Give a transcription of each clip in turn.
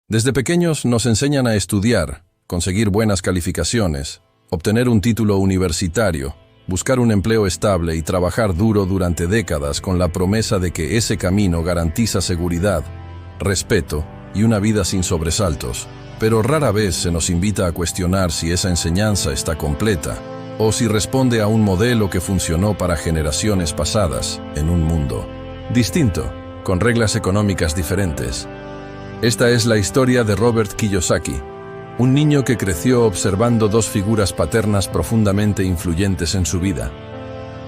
Desde pequeños nos enseñan a estudiar, conseguir buenas calificaciones, obtener un título universitario, buscar un empleo estable y trabajar duro durante décadas con la promesa de que ese camino garantiza seguridad, respeto y una vida sin sobresaltos. Pero rara vez se nos invita a cuestionar si esa enseñanza está completa o si responde a un modelo que funcionó para generaciones pasadas en un mundo distinto, con reglas económicas diferentes. Esta es la historia de Robert Kiyosaki, un niño que creció observando dos figuras paternas profundamente influyentes en su vida.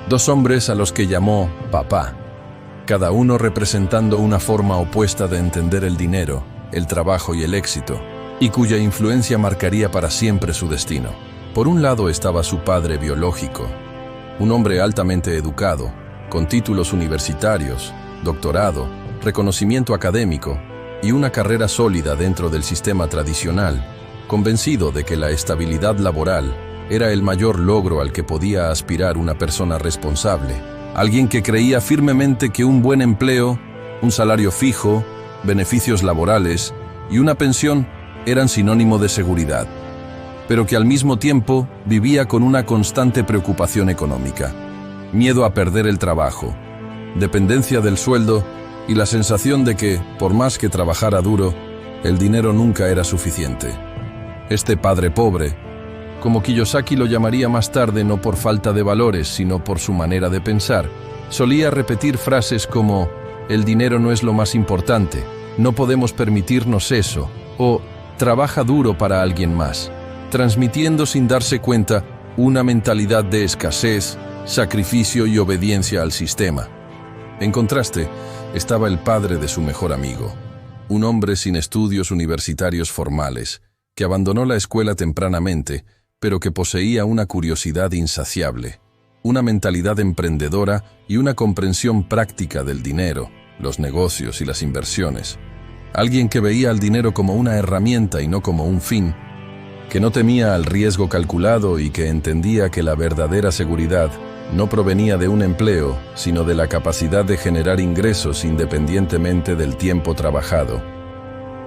Dos hombres a los que llamó papá, cada uno representando una forma opuesta de entender el dinero, el trabajo y el éxito, y cuya influencia marcaría para siempre su destino. Por un lado estaba su padre biológico, un hombre altamente educado, con títulos universitarios, doctorado, reconocimiento académico y una carrera sólida dentro del sistema tradicional, convencido de que la estabilidad laboral era el mayor logro al que podía aspirar una persona responsable, alguien que creía firmemente que un buen empleo, un salario fijo, beneficios laborales y una pensión eran sinónimo de seguridad, pero que al mismo tiempo vivía con una constante preocupación económica, miedo a perder el trabajo, dependencia del sueldo y la sensación de que, por más que trabajara duro, el dinero nunca era suficiente. Este padre pobre, como Kiyosaki lo llamaría más tarde no por falta de valores, sino por su manera de pensar, solía repetir frases como «el dinero no es lo más importante, no podemos permitirnos eso» o «trabaja duro para alguien más», transmitiendo sin darse cuenta una mentalidad de escasez, sacrificio y obediencia al sistema. En contraste, estaba el padre de su mejor amigo, un hombre sin estudios universitarios formales, que abandonó la escuela tempranamente, pero que poseía una curiosidad insaciable, una mentalidad emprendedora y una comprensión práctica del dinero, los negocios y las inversiones. Alguien que veía al dinero como una herramienta y no como un fin, que no temía al riesgo calculado y que entendía que la verdadera seguridad no provenía de un empleo, sino de la capacidad de generar ingresos independientemente del tiempo trabajado.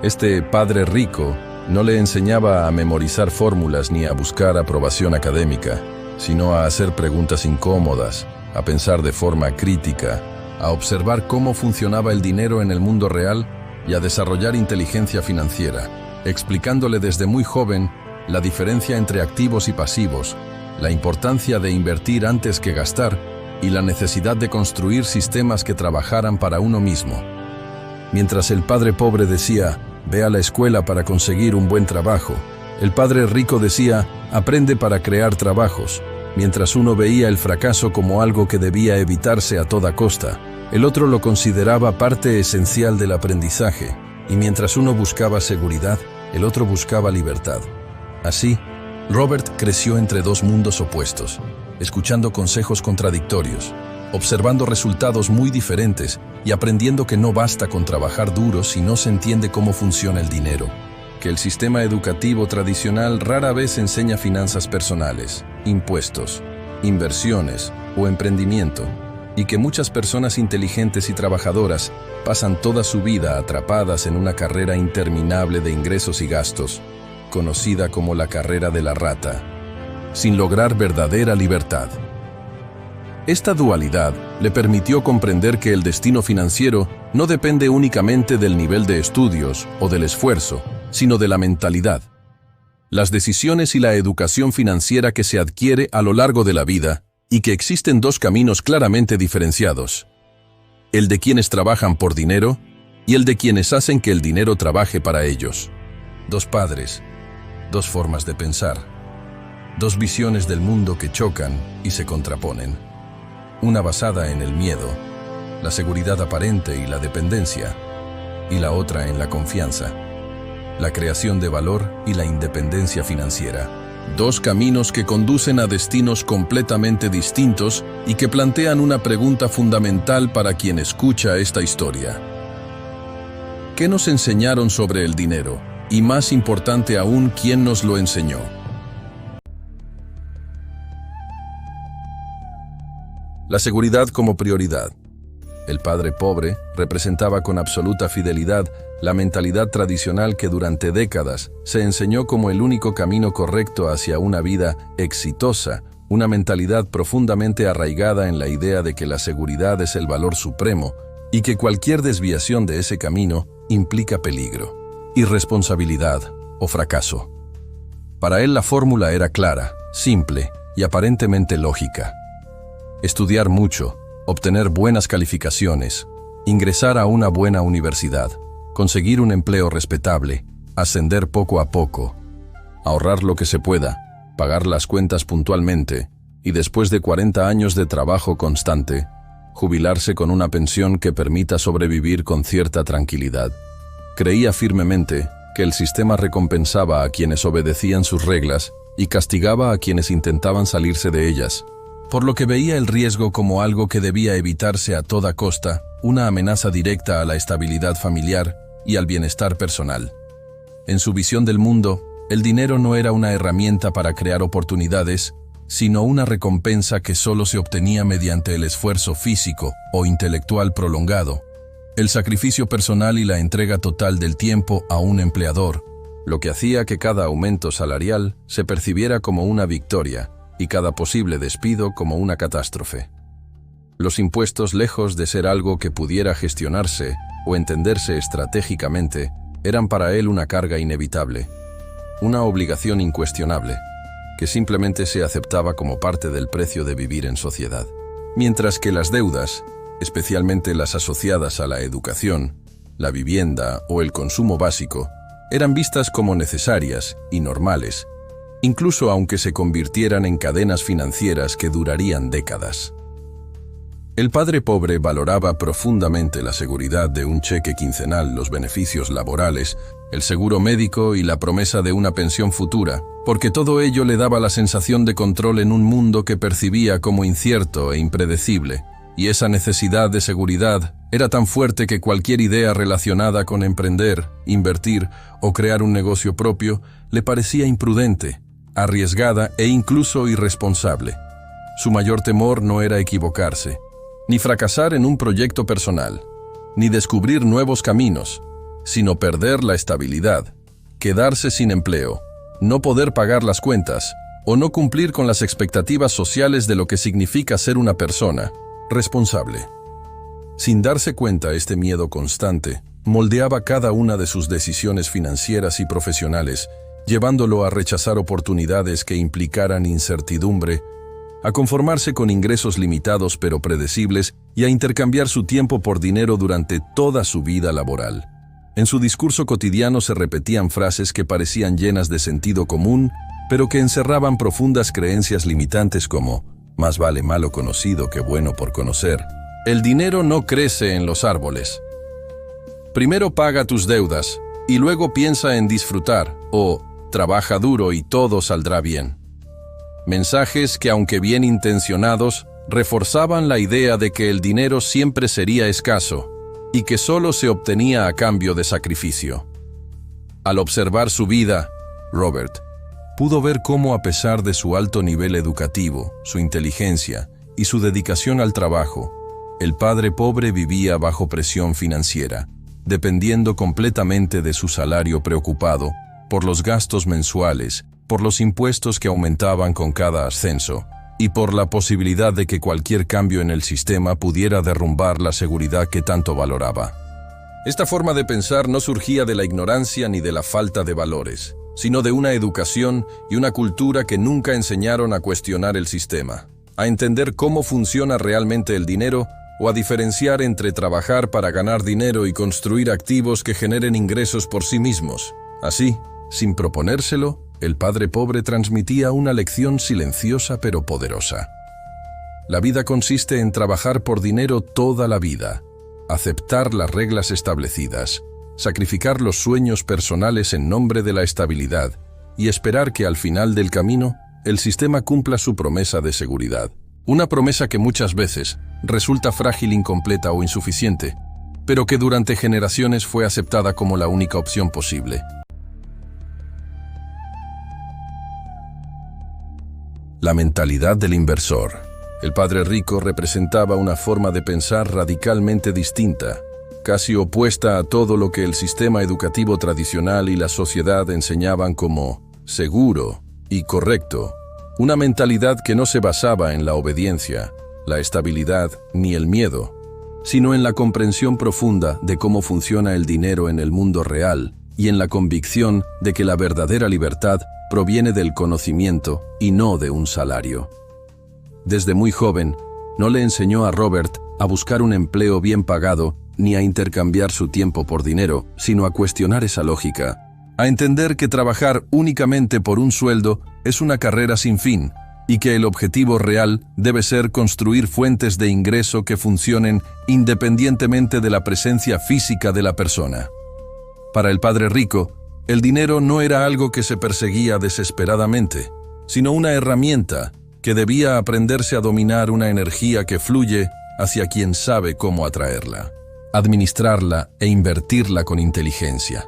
Este padre rico no le enseñaba a memorizar fórmulas ni a buscar aprobación académica, sino a hacer preguntas incómodas, a pensar de forma crítica, a observar cómo funcionaba el dinero en el mundo real y a desarrollar inteligencia financiera, explicándole desde muy joven la diferencia entre activos y pasivos, la importancia de invertir antes que gastar y la necesidad de construir sistemas que trabajaran para uno mismo. Mientras el padre pobre decía, ve a la escuela para conseguir un buen trabajo, el padre rico decía, aprende para crear trabajos. Mientras uno veía el fracaso como algo que debía evitarse a toda costa, el otro lo consideraba parte esencial del aprendizaje, y mientras uno buscaba seguridad, el otro buscaba libertad. Así, Robert creció entre dos mundos opuestos, escuchando consejos contradictorios, observando resultados muy diferentes y aprendiendo que no basta con trabajar duro si no se entiende cómo funciona el dinero, que el sistema educativo tradicional rara vez enseña finanzas personales, impuestos, inversiones o emprendimiento, y que muchas personas inteligentes y trabajadoras pasan toda su vida atrapadas en una carrera interminable de ingresos y gastos, conocida como la carrera de la rata, sin lograr verdadera libertad. Esta dualidad le permitió comprender que el destino financiero no depende únicamente del nivel de estudios o del esfuerzo, sino de la mentalidad, las decisiones y la educación financiera que se adquiere a lo largo de la vida, y que existen dos caminos claramente diferenciados: el de quienes trabajan por dinero y el de quienes hacen que el dinero trabaje para ellos. Dos padres, dos formas de pensar, dos visiones del mundo que chocan y se contraponen. Una basada en el miedo, la seguridad aparente y la dependencia, y la otra en la confianza, la creación de valor y la independencia financiera. Dos caminos que conducen a destinos completamente distintos y que plantean una pregunta fundamental para quien escucha esta historia. ¿Qué nos enseñaron sobre el dinero? Y más importante aún, ¿quién nos lo enseñó? La seguridad como prioridad. El padre pobre representaba con absoluta fidelidad la mentalidad tradicional que durante décadas se enseñó como el único camino correcto hacia una vida exitosa, una mentalidad profundamente arraigada en la idea de que la seguridad es el valor supremo y que cualquier desviación de ese camino implica peligro, irresponsabilidad o fracaso. Para él la fórmula era clara, simple y aparentemente lógica. Estudiar mucho, obtener buenas calificaciones, ingresar a una buena universidad, conseguir un empleo respetable, ascender poco a poco, ahorrar lo que se pueda, pagar las cuentas puntualmente y después de 40 años de trabajo constante, jubilarse con una pensión que permita sobrevivir con cierta tranquilidad. Creía firmemente que el sistema recompensaba a quienes obedecían sus reglas y castigaba a quienes intentaban salirse de ellas, por lo que veía el riesgo como algo que debía evitarse a toda costa, una amenaza directa a la estabilidad familiar y al bienestar personal. En su visión del mundo, el dinero no era una herramienta para crear oportunidades, sino una recompensa que solo se obtenía mediante el esfuerzo físico o intelectual prolongado, el sacrificio personal y la entrega total del tiempo a un empleador, lo que hacía que cada aumento salarial se percibiera como una victoria y cada posible despido como una catástrofe. Los impuestos, lejos de ser algo que pudiera gestionarse o entenderse estratégicamente, eran para él una carga inevitable, una obligación incuestionable, que simplemente se aceptaba como parte del precio de vivir en sociedad. Mientras que las deudas, especialmente las asociadas a la educación, la vivienda o el consumo básico, eran vistas como necesarias y normales, incluso aunque se convirtieran en cadenas financieras que durarían décadas. El padre pobre valoraba profundamente la seguridad de un cheque quincenal, los beneficios laborales, el seguro médico y la promesa de una pensión futura, porque todo ello le daba la sensación de control en un mundo que percibía como incierto e impredecible, y esa necesidad de seguridad era tan fuerte que cualquier idea relacionada con emprender, invertir o crear un negocio propio le parecía imprudente, arriesgada e incluso irresponsable. Su mayor temor no era equivocarse, ni fracasar en un proyecto personal, ni descubrir nuevos caminos, sino perder la estabilidad, quedarse sin empleo, no poder pagar las cuentas o no cumplir con las expectativas sociales de lo que significa ser una persona responsable. Sin darse cuenta, este miedo constante moldeaba cada una de sus decisiones financieras y profesionales, llevándolo a rechazar oportunidades que implicaran incertidumbre, a conformarse con ingresos limitados pero predecibles y a intercambiar su tiempo por dinero durante toda su vida laboral. En su discurso cotidiano se repetían frases que parecían llenas de sentido común, pero que encerraban profundas creencias limitantes como «más vale malo conocido que bueno por conocer», «el dinero no crece en los árboles», «primero paga tus deudas y luego piensa en disfrutar» o «trabaja duro y todo saldrá bien». Mensajes que, aunque bien intencionados, reforzaban la idea de que el dinero siempre sería escaso y que solo se obtenía a cambio de sacrificio. Al observar su vida, Robert pudo ver cómo, a pesar de su alto nivel educativo, su inteligencia y su dedicación al trabajo, el padre pobre vivía bajo presión financiera, dependiendo completamente de su salario, preocupado por los gastos mensuales, por los impuestos que aumentaban con cada ascenso y por la posibilidad de que cualquier cambio en el sistema pudiera derrumbar la seguridad que tanto valoraba. Esta forma de pensar no surgía de la ignorancia ni de la falta de valores, sino de una educación y una cultura que nunca enseñaron a cuestionar el sistema, a entender cómo funciona realmente el dinero o a diferenciar entre trabajar para ganar dinero y construir activos que generen ingresos por sí mismos. Así, sin proponérselo, el padre pobre transmitía una lección silenciosa pero poderosa. La vida consiste en trabajar por dinero toda la vida, aceptar las reglas establecidas, sacrificar los sueños personales en nombre de la estabilidad y esperar que al final del camino el sistema cumpla su promesa de seguridad. Una promesa que muchas veces resulta frágil, incompleta o insuficiente, pero que durante generaciones fue aceptada como la única opción posible. La mentalidad del inversor. El padre rico representaba una forma de pensar radicalmente distinta, casi opuesta a todo lo que el sistema educativo tradicional y la sociedad enseñaban como seguro y correcto. Una mentalidad que no se basaba en la obediencia, la estabilidad ni el miedo, sino en la comprensión profunda de cómo funciona el dinero en el mundo real y en la convicción de que la verdadera libertad proviene del conocimiento y no de un salario. Desde muy joven, no le enseñó a Robert a buscar un empleo bien pagado ni a intercambiar su tiempo por dinero, sino a cuestionar esa lógica, a entender que trabajar únicamente por un sueldo es una carrera sin fin y que el objetivo real debe ser construir fuentes de ingreso que funcionen independientemente de la presencia física de la persona. Para el padre rico, el dinero no era algo que se perseguía desesperadamente, sino una herramienta que debía aprenderse a dominar, una energía que fluye hacia quien sabe cómo atraerla, administrarla e invertirla con inteligencia.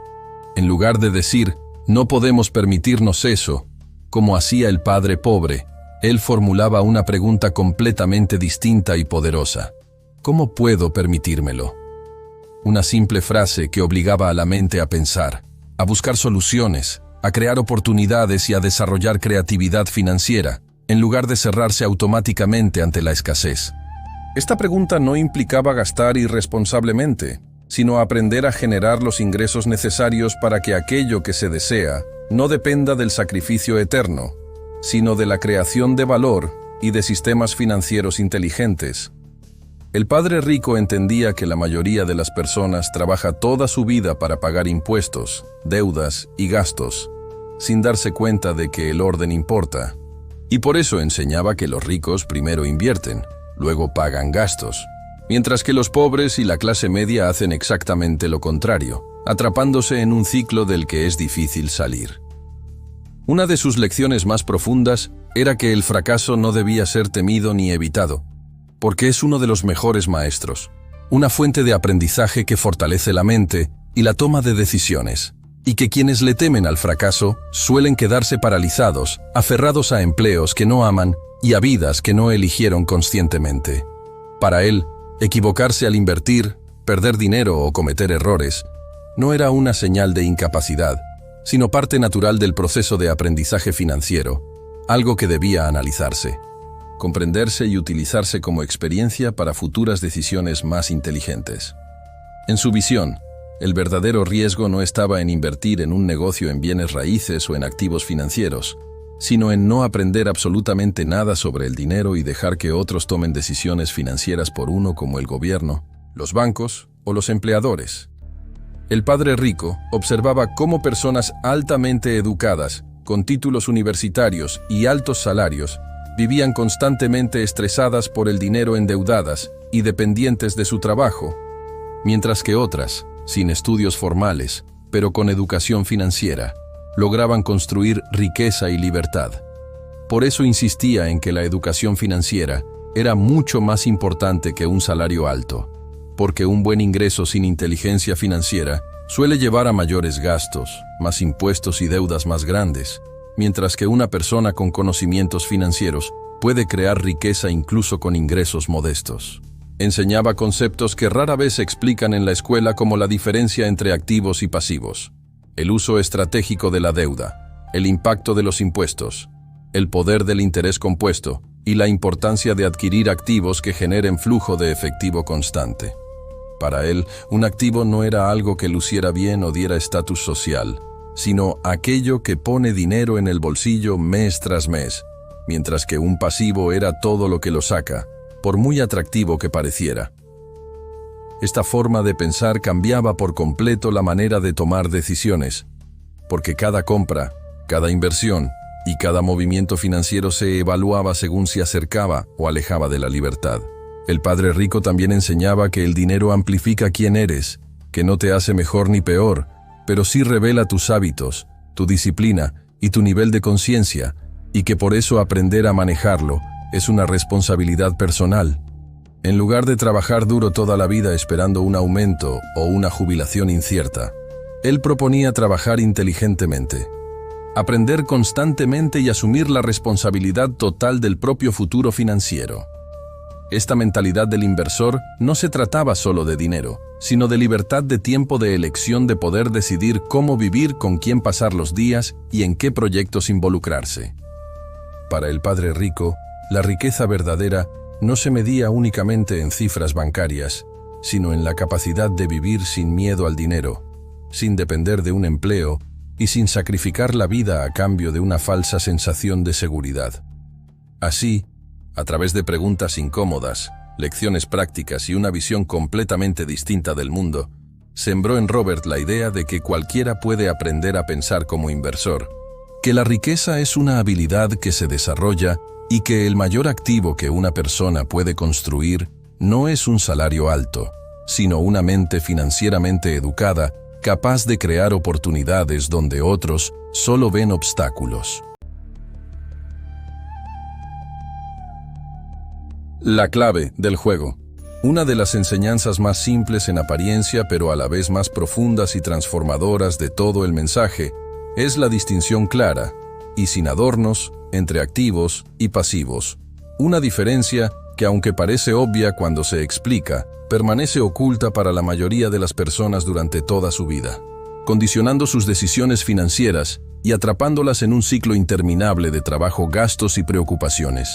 En lugar de decir, no podemos permitirnos eso, como hacía el padre pobre, él formulaba una pregunta completamente distinta y poderosa. ¿Cómo puedo permitírmelo? Una simple frase que obligaba a la mente a pensar, a buscar soluciones, a crear oportunidades y a desarrollar creatividad financiera, en lugar de cerrarse automáticamente ante la escasez. Esta pregunta no implicaba gastar irresponsablemente, sino aprender a generar los ingresos necesarios para que aquello que se desea no dependa del sacrificio eterno, sino de la creación de valor y de sistemas financieros inteligentes. El padre rico entendía que la mayoría de las personas trabaja toda su vida para pagar impuestos, deudas y gastos, sin darse cuenta de que el orden importa. Y por eso enseñaba que los ricos primero invierten, luego pagan gastos, mientras que los pobres y la clase media hacen exactamente lo contrario, atrapándose en un ciclo del que es difícil salir. Una de sus lecciones más profundas era que el fracaso no debía ser temido ni evitado, porque es uno de los mejores maestros, una fuente de aprendizaje que fortalece la mente y la toma de decisiones, y que quienes le temen al fracaso suelen quedarse paralizados, aferrados a empleos que no aman y a vidas que no eligieron conscientemente. Para él, equivocarse al invertir, perder dinero o cometer errores no era una señal de incapacidad, sino parte natural del proceso de aprendizaje financiero, algo que debía analizarse, comprenderse y utilizarse como experiencia para futuras decisiones más inteligentes. En su visión, el verdadero riesgo no estaba en invertir en un negocio en bienes raíces o en activos financieros, sino en no aprender absolutamente nada sobre el dinero y dejar que otros tomen decisiones financieras por uno, como el gobierno, los bancos o los empleadores. El padre rico observaba cómo personas altamente educadas, con títulos universitarios y altos salarios, vivían constantemente estresadas por el dinero, endeudadas y dependientes de su trabajo, mientras que otras, sin estudios formales, pero con educación financiera, lograban construir riqueza y libertad. Por eso insistía en que la educación financiera era mucho más importante que un salario alto, porque un buen ingreso sin inteligencia financiera suele llevar a mayores gastos, más impuestos y deudas más grandes, mientras que una persona con conocimientos financieros puede crear riqueza incluso con ingresos modestos. Enseñaba conceptos que rara vez se explican en la escuela, como la diferencia entre activos y pasivos, el uso estratégico de la deuda, el impacto de los impuestos, el poder del interés compuesto y la importancia de adquirir activos que generen flujo de efectivo constante. Para él, un activo no era algo que luciera bien o diera estatus social, sino aquello que pone dinero en el bolsillo mes tras mes, mientras que un pasivo era todo lo que lo saca, por muy atractivo que pareciera. Esta forma de pensar cambiaba por completo la manera de tomar decisiones, porque cada compra, cada inversión y cada movimiento financiero se evaluaba según se acercaba o alejaba de la libertad. El padre rico también enseñaba que el dinero amplifica quién eres, que no te hace mejor ni peor, pero sí revela tus hábitos, tu disciplina y tu nivel de conciencia, y que por eso aprender a manejarlo es una responsabilidad personal. En lugar de trabajar duro toda la vida esperando un aumento o una jubilación incierta, él proponía trabajar inteligentemente, aprender constantemente y asumir la responsabilidad total del propio futuro financiero. Esta mentalidad del inversor no se trataba solo de dinero, sino de libertad de tiempo, de elección, de poder decidir cómo vivir, con quién pasar los días y en qué proyectos involucrarse. Para el padre rico, la riqueza verdadera no se medía únicamente en cifras bancarias, sino en la capacidad de vivir sin miedo al dinero, sin depender de un empleo y sin sacrificar la vida a cambio de una falsa sensación de seguridad. Así, a través de preguntas incómodas, lecciones prácticas y una visión completamente distinta del mundo, sembró en Robert la idea de que cualquiera puede aprender a pensar como inversor, que la riqueza es una habilidad que se desarrolla y que el mayor activo que una persona puede construir no es un salario alto, sino una mente financieramente educada, capaz de crear oportunidades donde otros solo ven obstáculos. La clave del juego. Una de las enseñanzas más simples en apariencia, pero a la vez más profundas y transformadoras de todo el mensaje, es la distinción clara, y sin adornos, entre activos y pasivos. Una diferencia que, aunque parece obvia cuando se explica, permanece oculta para la mayoría de las personas durante toda su vida, condicionando sus decisiones financieras y atrapándolas en un ciclo interminable de trabajo, gastos y preocupaciones.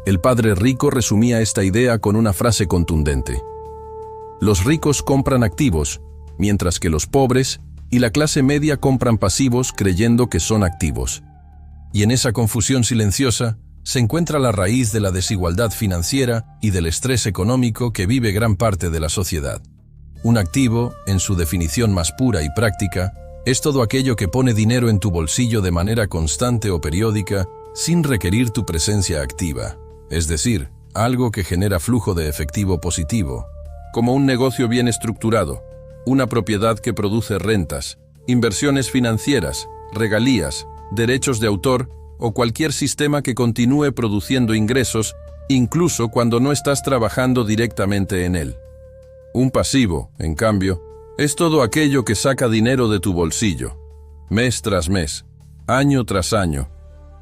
El padre rico resumía esta idea con una frase contundente: los ricos compran activos, mientras que los pobres y la clase media compran pasivos creyendo que son activos. Y en esa confusión silenciosa se encuentra la raíz de la desigualdad financiera y del estrés económico que vive gran parte de la sociedad. Un activo, en su definición más pura y práctica, es todo aquello que pone dinero en tu bolsillo de manera constante o periódica sin requerir tu presencia activa. Es decir, algo que genera flujo de efectivo positivo, como un negocio bien estructurado, una propiedad que produce rentas, inversiones financieras, regalías, derechos de autor o cualquier sistema que continúe produciendo ingresos, incluso cuando no estás trabajando directamente en él. Un pasivo, en cambio, es todo aquello que saca dinero de tu bolsillo, mes tras mes, año tras año,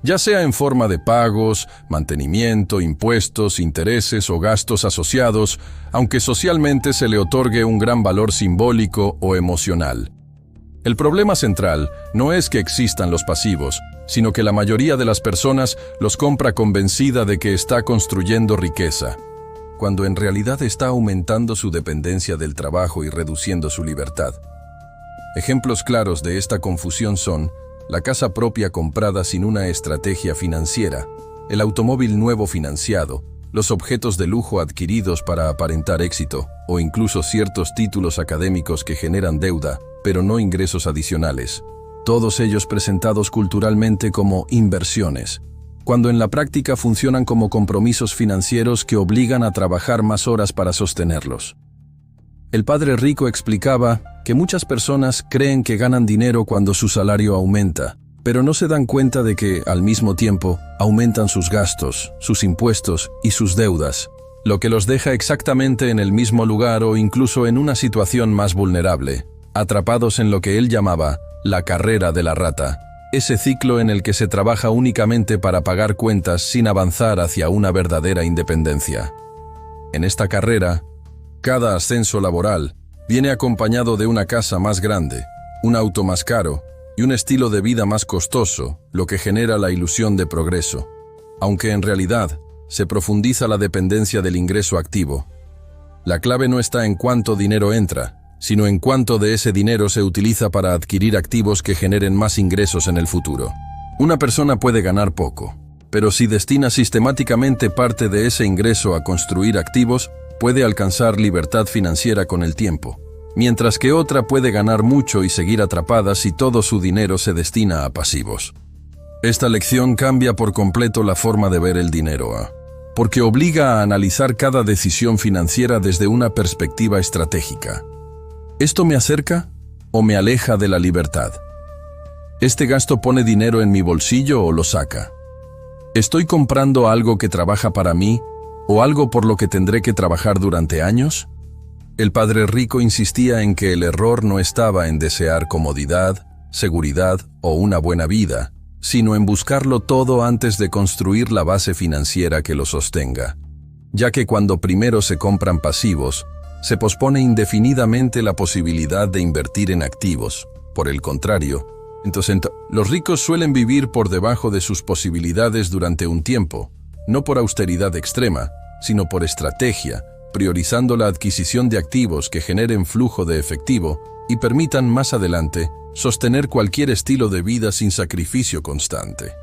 ya sea en forma de pagos, mantenimiento, impuestos, intereses o gastos asociados, aunque socialmente se le otorgue un gran valor simbólico o emocional. El problema central no es que existan los pasivos, sino que la mayoría de las personas los compra convencida de que está construyendo riqueza, cuando en realidad está aumentando su dependencia del trabajo y reduciendo su libertad. Ejemplos claros de esta confusión son la casa propia comprada sin una estrategia financiera, el automóvil nuevo financiado, los objetos de lujo adquiridos para aparentar éxito, o incluso ciertos títulos académicos que generan deuda, pero no ingresos adicionales. Todos ellos presentados culturalmente como inversiones, cuando en la práctica funcionan como compromisos financieros que obligan a trabajar más horas para sostenerlos. El padre rico explicaba que muchas personas creen que ganan dinero cuando su salario aumenta, pero no se dan cuenta de que, al mismo tiempo, aumentan sus gastos, sus impuestos y sus deudas, lo que los deja exactamente en el mismo lugar o incluso en una situación más vulnerable, atrapados en lo que él llamaba la carrera de la rata, ese ciclo en el que se trabaja únicamente para pagar cuentas sin avanzar hacia una verdadera independencia. En esta carrera, cada ascenso laboral viene acompañado de una casa más grande, un auto más caro y un estilo de vida más costoso, lo que genera la ilusión de progreso, aunque en realidad se profundiza la dependencia del ingreso activo. La clave no está en cuánto dinero entra, sino en cuánto de ese dinero se utiliza para adquirir activos que generen más ingresos en el futuro. Una persona puede ganar poco, pero si destina sistemáticamente parte de ese ingreso a construir activos, puede alcanzar libertad financiera con el tiempo, mientras que otra puede ganar mucho y seguir atrapada si todo su dinero se destina a pasivos. Esta lección cambia por completo la forma de ver el dinero, porque obliga a analizar cada decisión financiera desde una perspectiva estratégica. ¿Esto me acerca o me aleja de la libertad? ¿Este gasto pone dinero en mi bolsillo o lo saca? ¿Estoy comprando algo que trabaja para mí o algo por lo que tendré que trabajar durante años? El padre rico insistía en que el error no estaba en desear comodidad, seguridad o una buena vida, sino en buscarlo todo antes de construir la base financiera que lo sostenga. ya que cuando primero se compran pasivos, se pospone indefinidamente la posibilidad de invertir en activos. Por el contrario, entonces, los ricos suelen vivir por debajo de sus posibilidades durante un tiempo, no por austeridad extrema, sino por estrategia, priorizando la adquisición de activos que generen flujo de efectivo y permitan más adelante sostener cualquier estilo de vida sin sacrificio constante.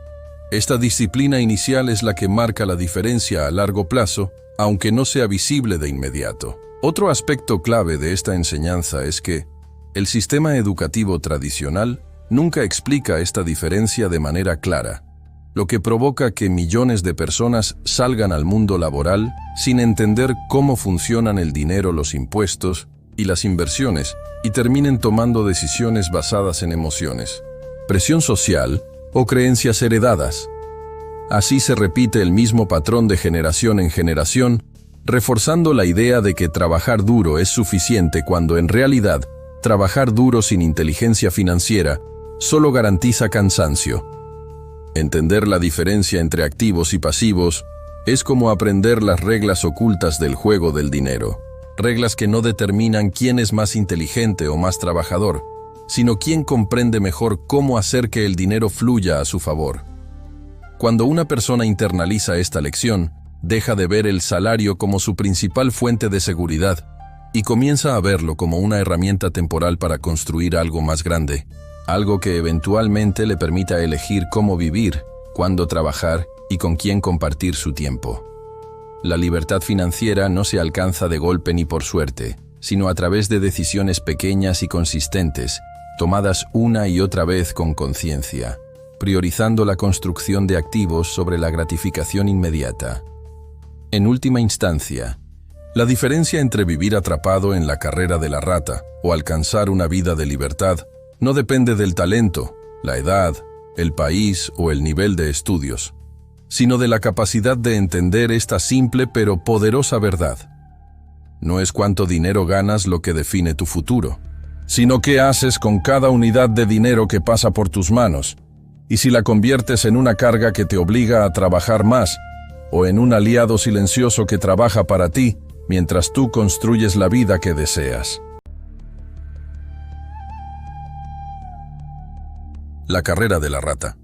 Esta disciplina inicial es la que marca la diferencia a largo plazo, aunque no sea visible de inmediato. Otro aspecto clave de esta enseñanza es que el sistema educativo tradicional nunca explica esta diferencia de manera clara, lo que provoca que millones de personas salgan al mundo laboral sin entender cómo funcionan el dinero, los impuestos y las inversiones, y terminen tomando decisiones basadas en emociones, presión social o creencias heredadas. Así se repite el mismo patrón de generación en generación, reforzando la idea de que trabajar duro es suficiente cuando en realidad trabajar duro sin inteligencia financiera solo garantiza cansancio. Entender la diferencia entre activos y pasivos es como aprender las reglas ocultas del juego del dinero, reglas que no determinan quién es más inteligente o más trabajador, sino quién comprende mejor cómo hacer que el dinero fluya a su favor. Cuando una persona internaliza esta lección, deja de ver el salario como su principal fuente de seguridad y comienza a verlo como una herramienta temporal para construir algo más grande, algo que eventualmente le permita elegir cómo vivir, cuándo trabajar y con quién compartir su tiempo. La libertad financiera no se alcanza de golpe ni por suerte, sino a través de decisiones pequeñas y consistentes, tomadas una y otra vez con conciencia, priorizando la construcción de activos sobre la gratificación inmediata. En última instancia, la diferencia entre vivir atrapado en la carrera de la rata o alcanzar una vida de libertad no depende del talento, la edad, el país o el nivel de estudios, sino de la capacidad de entender esta simple pero poderosa verdad. No es cuánto dinero ganas lo que define tu futuro, sino qué haces con cada unidad de dinero que pasa por tus manos, y si la conviertes en una carga que te obliga a trabajar más, o en un aliado silencioso que trabaja para ti, mientras tú construyes la vida que deseas. La carrera de la rata.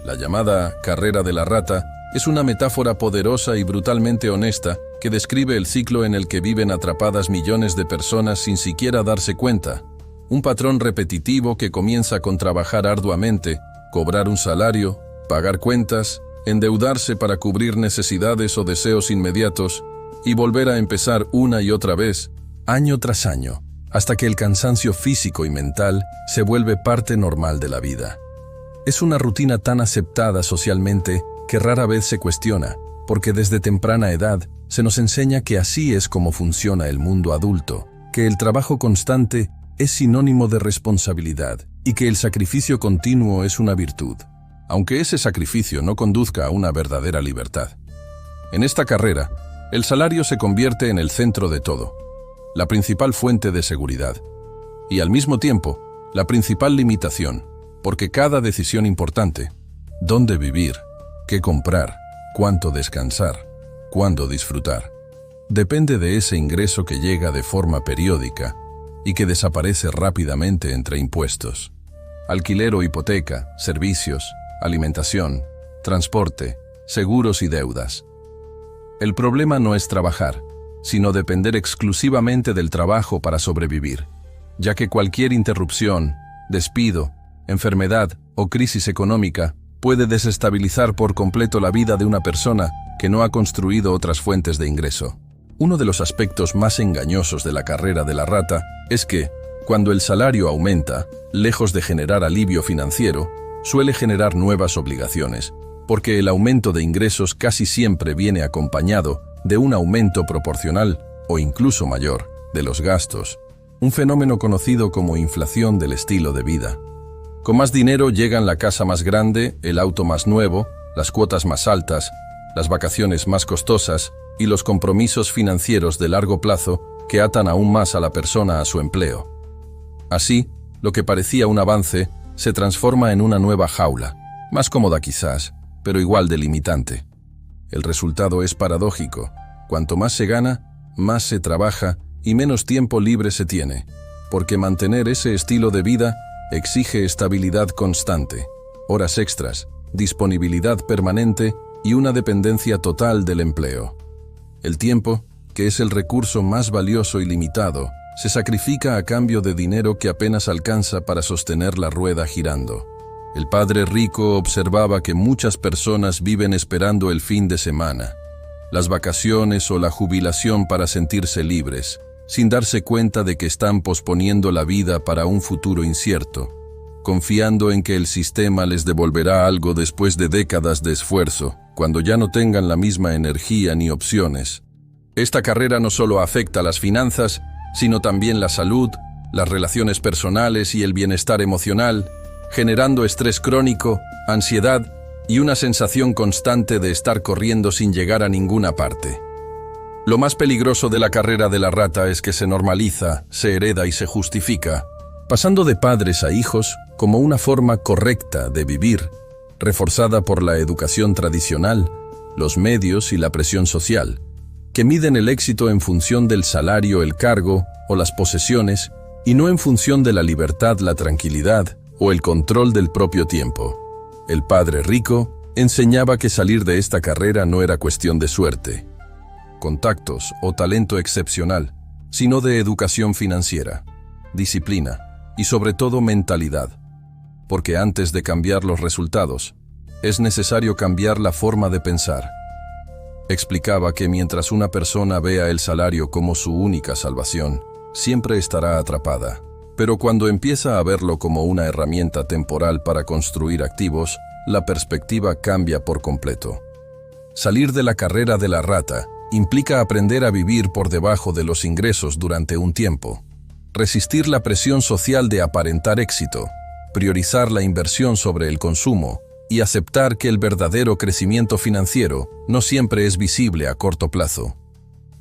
La llamada carrera de la rata es una metáfora poderosa y brutalmente honesta que describe el ciclo en el que viven atrapadas millones de personas sin siquiera darse cuenta. Un patrón repetitivo que comienza con trabajar arduamente, cobrar un salario, pagar cuentas, endeudarse para cubrir necesidades o deseos inmediatos y volver a empezar una y otra vez, año tras año, hasta que el cansancio físico y mental se vuelve parte normal de la vida. Es una rutina tan aceptada socialmente que rara vez se cuestiona, porque desde temprana edad se nos enseña que así es como funciona el mundo adulto, que el trabajo constante es sinónimo de responsabilidad y que el sacrificio continuo es una virtud, aunque ese sacrificio no conduzca a una verdadera libertad. En esta carrera, el salario se convierte en el centro de todo, la principal fuente de seguridad, y al mismo tiempo, la principal limitación, porque cada decisión importante, dónde vivir, qué comprar, cuánto descansar, cuándo disfrutar, depende de ese ingreso que llega de forma periódica y que desaparece rápidamente entre impuestos, alquiler o hipoteca, servicios, alimentación, transporte, seguros y deudas. El problema no es trabajar, sino depender exclusivamente del trabajo para sobrevivir, ya que cualquier interrupción, despido, enfermedad o crisis económica puede desestabilizar por completo la vida de una persona que no ha construido otras fuentes de ingreso. Uno de los aspectos más engañosos de la carrera de la rata es que, cuando el salario aumenta, lejos de generar alivio financiero, suele generar nuevas obligaciones, porque el aumento de ingresos casi siempre viene acompañado de un aumento proporcional, o incluso mayor, de los gastos, un fenómeno conocido como inflación del estilo de vida. Con más dinero llegan la casa más grande, el auto más nuevo, las cuotas más altas, las vacaciones más costosas y los compromisos financieros de largo plazo que atan aún más a la persona a su empleo. Así, lo que parecía un avance se transforma en una nueva jaula, más cómoda quizás, pero igual de limitante. El resultado es paradójico. Cuanto más se gana, más se trabaja y menos tiempo libre se tiene, porque mantener ese estilo de vida exige estabilidad constante, horas extras, disponibilidad permanente y una dependencia total del empleo. El tiempo, que es el recurso más valioso y limitado, se sacrifica a cambio de dinero que apenas alcanza para sostener la rueda girando. El padre rico observaba que muchas personas viven esperando el fin de semana, las vacaciones o la jubilación para sentirse libres, sin darse cuenta de que están posponiendo la vida para un futuro incierto, confiando en que el sistema les devolverá algo después de décadas de esfuerzo, cuando ya no tengan la misma energía ni opciones. Esta carrera no solo afecta las finanzas, sino también la salud, las relaciones personales y el bienestar emocional, generando estrés crónico, ansiedad y una sensación constante de estar corriendo sin llegar a ninguna parte. Lo más peligroso de la carrera de la rata es que se normaliza, se hereda y se justifica, pasando de padres a hijos como una forma correcta de vivir, reforzada por la educación tradicional, los medios y la presión social, que miden el éxito en función del salario, el cargo o las posesiones, y no en función de la libertad, la tranquilidad o el control del propio tiempo. El padre rico enseñaba que salir de esta carrera no era cuestión de suerte, contactos o talento excepcional, sino de educación financiera, disciplina y sobre todo mentalidad, porque antes de cambiar los resultados, es necesario cambiar la forma de pensar. Explicaba que mientras una persona vea el salario como su única salvación, siempre estará atrapada. Pero cuando empieza a verlo como una herramienta temporal para construir activos, la perspectiva cambia por completo. Salir de la carrera de la rata implica aprender a vivir por debajo de los ingresos durante un tiempo, resistir la presión social de aparentar éxito, priorizar la inversión sobre el consumo y aceptar que el verdadero crecimiento financiero no siempre es visible a corto plazo.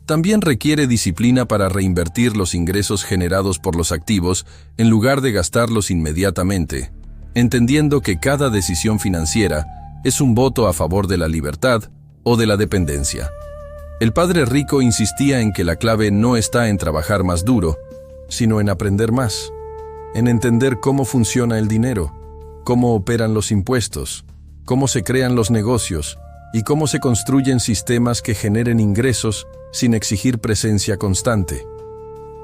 También requiere disciplina para reinvertir los ingresos generados por los activos en lugar de gastarlos inmediatamente, entendiendo que cada decisión financiera es un voto a favor de la libertad o de la dependencia. El padre rico insistía en que la clave no está en trabajar más duro, sino en aprender más, en entender cómo funciona el dinero, cómo operan los impuestos, cómo se crean los negocios y cómo se construyen sistemas que generen ingresos sin exigir presencia constante.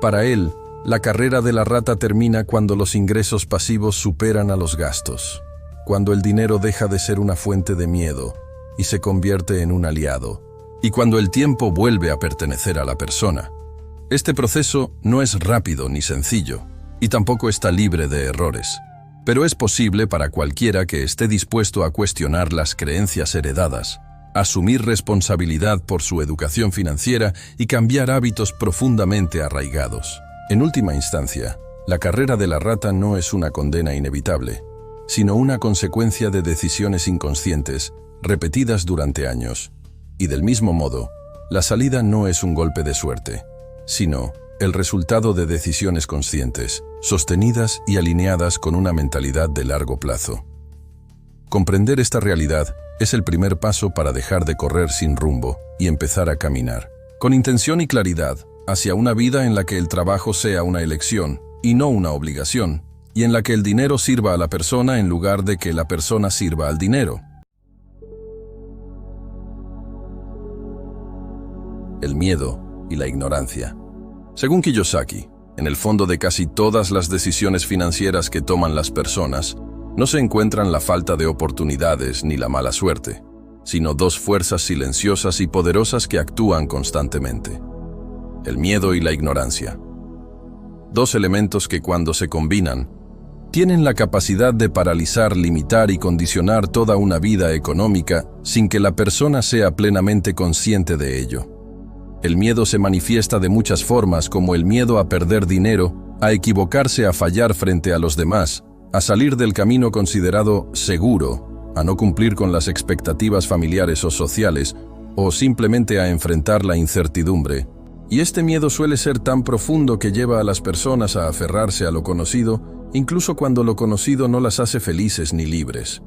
Para él, la carrera de la rata termina cuando los ingresos pasivos superan a los gastos, cuando el dinero deja de ser una fuente de miedo y se convierte en un aliado, y cuando el tiempo vuelve a pertenecer a la persona. Este proceso no es rápido ni sencillo, y tampoco está libre de errores, pero es posible para cualquiera que esté dispuesto a cuestionar las creencias heredadas, asumir responsabilidad por su educación financiera y cambiar hábitos profundamente arraigados. En última instancia, la carrera de la rata no es una condena inevitable, sino una consecuencia de decisiones inconscientes, repetidas durante años. Y del mismo modo, la salida no es un golpe de suerte, sino el resultado de decisiones conscientes, sostenidas y alineadas con una mentalidad de largo plazo. Comprender esta realidad es el primer paso para dejar de correr sin rumbo y empezar a caminar, con intención y claridad, hacia una vida en la que el trabajo sea una elección y no una obligación, y en la que el dinero sirva a la persona en lugar de que la persona sirva al dinero. El miedo y la ignorancia. Según Kiyosaki, en el fondo de casi todas las decisiones financieras que toman las personas, no se encuentran la falta de oportunidades ni la mala suerte, sino dos fuerzas silenciosas y poderosas que actúan constantemente: el miedo y la ignorancia. Dos elementos que cuando se combinan, tienen la capacidad de paralizar, limitar y condicionar toda una vida económica sin que la persona sea plenamente consciente de ello. El miedo se manifiesta de muchas formas, como el miedo a perder dinero, a equivocarse, a fallar frente a los demás, a salir del camino considerado seguro, a no cumplir con las expectativas familiares o sociales, o simplemente a enfrentar la incertidumbre. Y este miedo suele ser tan profundo que lleva a las personas a aferrarse a lo conocido, incluso cuando lo conocido no las hace felices ni libres.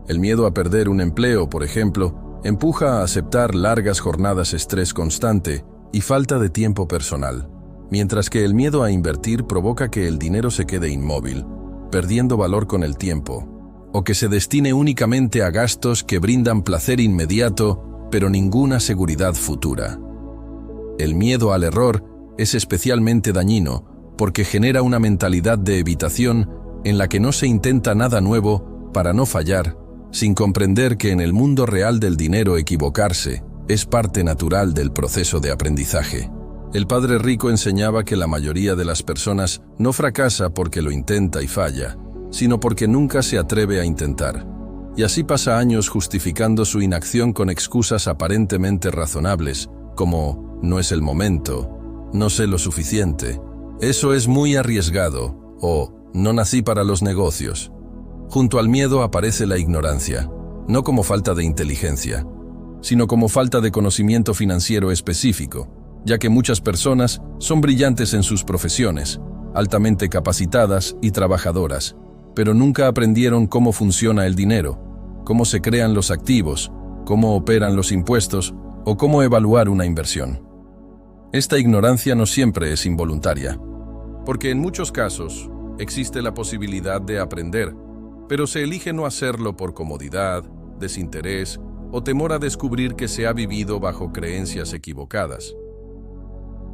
El miedo a perder un empleo, por ejemplo, empuja a aceptar largas jornadas, estrés constante y falta de tiempo personal, mientras que el miedo a invertir provoca que el dinero se quede inmóvil, perdiendo valor con el tiempo, o que se destine únicamente a gastos que brindan placer inmediato, pero ninguna seguridad futura. El miedo al error es especialmente dañino porque genera una mentalidad de evitación en la que no se intenta nada nuevo para no fallar, sin comprender que en el mundo real del dinero equivocarse es parte natural del proceso de aprendizaje. El padre rico enseñaba que la mayoría de las personas no fracasa porque lo intenta y falla, sino porque nunca se atreve a intentar. Y así pasa años justificando su inacción con excusas aparentemente razonables, como «no es el momento», «no sé lo suficiente», «eso es muy arriesgado» o «no nací para los negocios». Junto al miedo aparece la ignorancia, no como falta de inteligencia, sino como falta de conocimiento financiero específico, ya que muchas personas son brillantes en sus profesiones, altamente capacitadas y trabajadoras, pero nunca aprendieron cómo funciona el dinero, cómo se crean los activos, cómo operan los impuestos o cómo evaluar una inversión. Esta ignorancia no siempre es involuntaria, porque en muchos casos existe la posibilidad de aprender, pero se elige no hacerlo por comodidad, desinterés o temor a descubrir que se ha vivido bajo creencias equivocadas.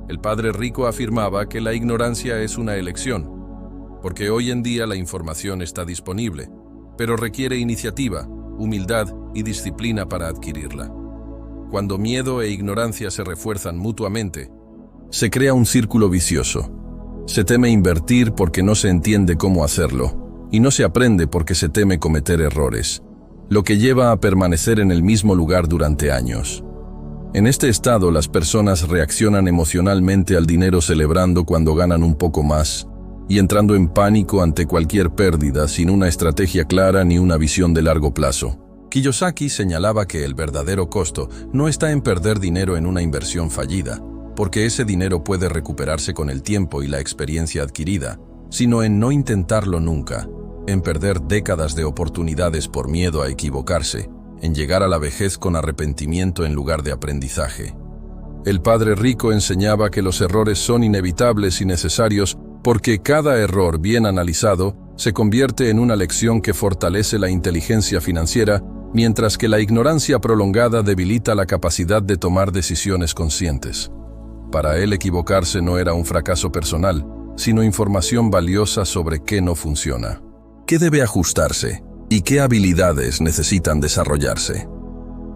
El padre rico afirmaba que la ignorancia es una elección, porque hoy en día la información está disponible, pero requiere iniciativa, humildad y disciplina para adquirirla. Cuando miedo e ignorancia se refuerzan mutuamente, se crea un círculo vicioso. Se teme invertir porque no se entiende cómo hacerlo, y no se aprende porque se teme cometer errores, lo que lleva a permanecer en el mismo lugar durante años. En este estado, las personas reaccionan emocionalmente al dinero celebrando cuando ganan un poco más, y entrando en pánico ante cualquier pérdida sin una estrategia clara ni una visión de largo plazo. Kiyosaki señalaba que el verdadero costo no está en perder dinero en una inversión fallida, porque ese dinero puede recuperarse con el tiempo y la experiencia adquirida, sino en no intentarlo nunca, en perder décadas de oportunidades por miedo a equivocarse, en llegar a la vejez con arrepentimiento en lugar de aprendizaje. El padre rico enseñaba que los errores son inevitables y necesarios porque cada error bien analizado se convierte en una lección que fortalece la inteligencia financiera, mientras que la ignorancia prolongada debilita la capacidad de tomar decisiones conscientes. Para él, equivocarse no era un fracaso personal, sino información valiosa sobre qué no funciona, qué debe ajustarse y qué habilidades necesitan desarrollarse.